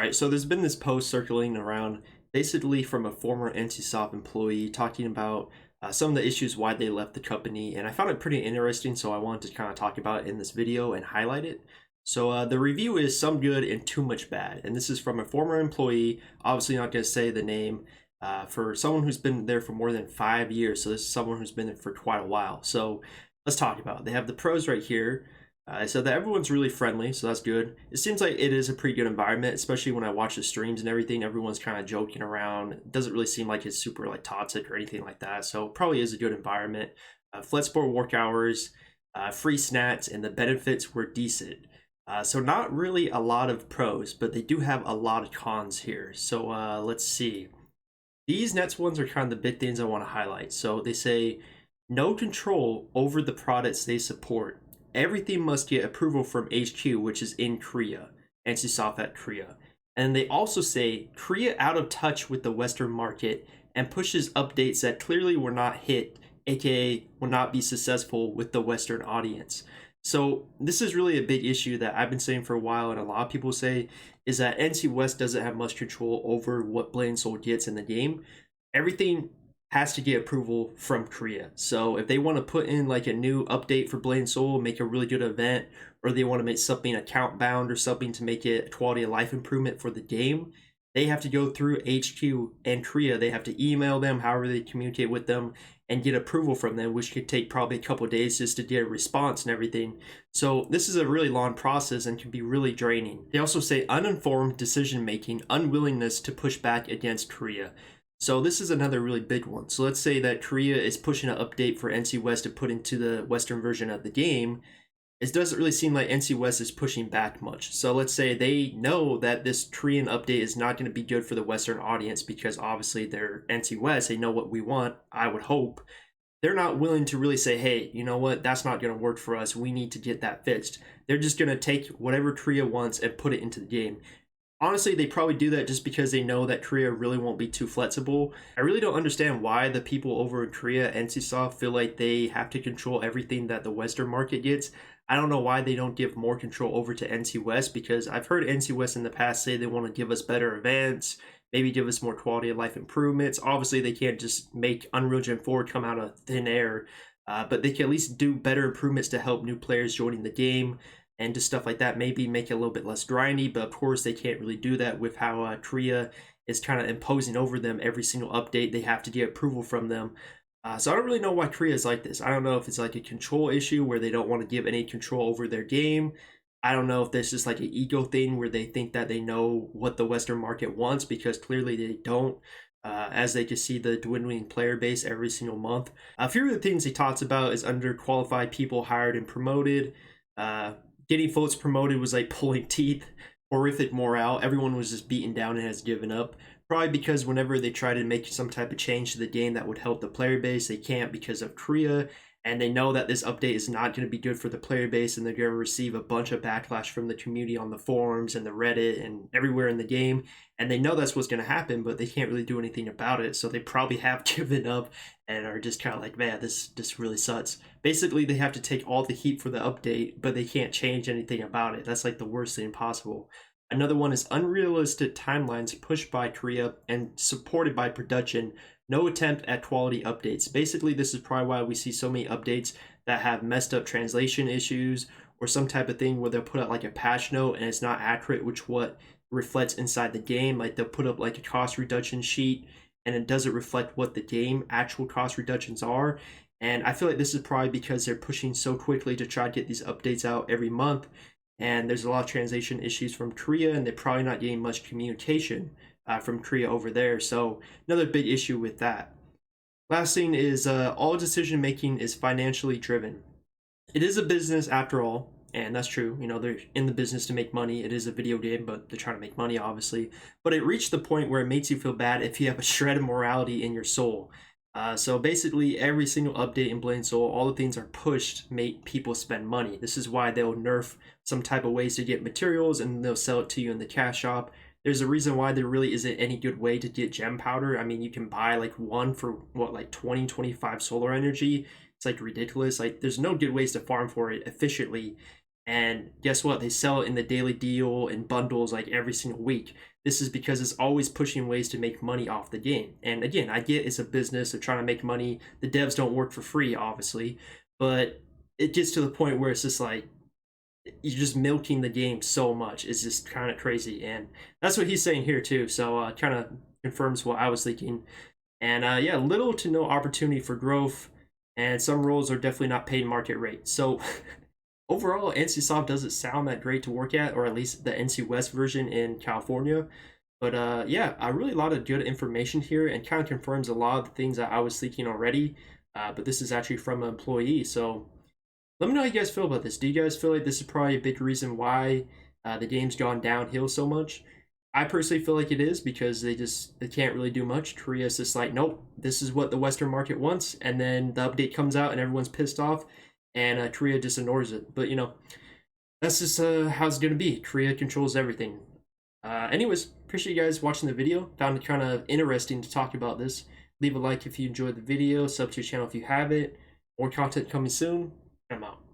All right, so there's been this post circulating around basically from a former NCSoft employee talking about some of the issues why they left the company, and I found it pretty interesting, so I wanted to kind of talk about it in this video and highlight it. So the review is some good and too much bad, and this is from a former employee, obviously not going to say the name, for someone who's been there for more than 5 years, so this is someone who's been there for quite a while. So let's talk about it. They have the pros right here. I said that everyone's really friendly, so that's good. It seems like it is a pretty good environment, especially when I watch the streams and everything. Everyone's kind of joking around. It doesn't really seem like it's super like toxic or anything like that. So it probably is a good environment. Flexible work hours, free snacks, and the benefits were decent. So not really a lot of pros, but they do have a lot of cons here. So let's see. These next ones are kind of the big things I want to highlight. So they say no control over the products they support. Everything must get approval from HQ, which is in Korea, NCSoft at Korea. And they also say Korea out of touch with the Western market and pushes updates that clearly were not hit, aka will not be successful with the Western audience. So this is really a big issue that I've been saying for a while, and a lot of people say is that NC West doesn't have much control over what Blade and Soul gets in the game. Everything has to get approval from Korea. So if they want to put in like a new update for Blade and Soul, make a really good event, or they want to make something account bound or something to make it a quality of life improvement for the game, they have to go through HQ and Korea. They have to email them, however they communicate with them, and get approval from them, which could take probably a couple of days just to get a response and everything. So this is a really long process and can be really draining. They also say uninformed decision making, unwillingness to push back against Korea. So this is another really big one. So let's say that Korea is pushing an update for NC West to put into the Western version of the game. It doesn't really seem like NC West is pushing back much. So let's say they know that this Korean update is not going to be good for the Western audience because obviously they're NC West. They know what we want, I would hope. They're not willing to really say, hey, you know what, that's not going to work for us. We need to get that fixed. They're just going to take whatever Korea wants and put it into the game. Honestly, they probably do that just because they know that Korea really won't be too flexible. I really don't understand why the people over in Korea, NCSoft, feel like they have to control everything that the Western market gets. I don't know why they don't give more control over to NC West, because I've heard NC West in the past say they want to give us better events, maybe give us more quality of life improvements. Obviously, they can't just make Unreal Engine 4 come out of thin air, but they can at least do better improvements to help new players joining the game and just stuff like that. Maybe make it a little bit less grindy, but of course they can't really do that with how Korea is kind of imposing over them every single update. They have to get approval from them. So I don't really know why Korea is like this. I don't know if it's like a control issue where they don't want to give any control over their game. I don't know if this is like an ego thing where they think that they know what the Western market wants, because clearly they don't. As they can see the dwindling player base every single month. A few of the things he talks about is underqualified people hired and promoted. Getting votes promoted was like pulling teeth, horrific morale. Everyone was just beaten down and has given up. Probably because whenever they try to make some type of change to the game that would help the player base, they can't because of Korea. And they know that this update is not going to be good for the player base, and they're going to receive a bunch of backlash from the community on the forums and the Reddit and everywhere in the game. And they know that's what's going to happen, but they can't really do anything about it. So they probably have given up and are just kind of like, man, this really sucks. Basically, they have to take all the heat for the update, but they can't change anything about it. That's like the worst thing possible. Another one is unrealistic timelines pushed by Korea and supported by production. No attempt at quality updates. Basically, this is probably why we see so many updates that have messed up translation issues or some type of thing where they'll put out like a patch note and it's not accurate, which what reflects inside the game. Like they'll put up like a cost reduction sheet and it doesn't reflect what the game actual cost reductions are. And I feel like this is probably because they're pushing so quickly to try to get these updates out every month. And there's a lot of translation issues from Korea, and they're probably not getting much communication from Korea over there. So another big issue with that. Last thing is all decision making is financially driven. It is a business after all, and that's true. You know, they're in the business to make money. It is a video game, but they're trying to make money, obviously. But it reached the point where it makes you feel bad if you have a shred of morality in your soul. So basically, every single update in Blade and Soul, all the things are pushed to make people spend money. This is why they'll nerf some type of ways to get materials and they'll sell it to you in the cash shop. There's a reason why there really isn't any good way to get gem powder. I mean, you can buy like one for what, like 20, 25 solar energy. It's like ridiculous. Like there's no good ways to farm for it efficiently. And guess what? They sell it in the daily deal and bundles like every single week. this is because it's always pushing ways to make money off the game. And again, I get it's a business, they're trying to make money. The devs don't work for free, obviously, but it gets to the point where it's just like you're just milking the game so much. It's just kind of crazy, and that's what he's saying here too. So kind of confirms what I was thinking. And yeah, little to no opportunity for growth, and some roles are definitely not paid market rate. So overall, NCSoft doesn't sound that great to work at, or at least the NC West version in California. But yeah, really a lot of good information here, and kind of confirms a lot of the things that I was thinking already. But this is actually from an employee, so let me know how you guys feel about this. Do you guys feel like this is probably a big reason why the game's gone downhill so much? I personally feel like it is because they can't really do much. Korea's just like, nope, this is what the Western market wants, and then the update comes out and everyone's pissed off, and Korea just ignores it. But that's just how it's gonna be. Korea controls everything. Anyways, appreciate you guys watching the video. Found it kind of interesting to talk about this. Leave a like if you enjoyed the video. Sub to the channel if you haven't. More content coming soon. I'm out.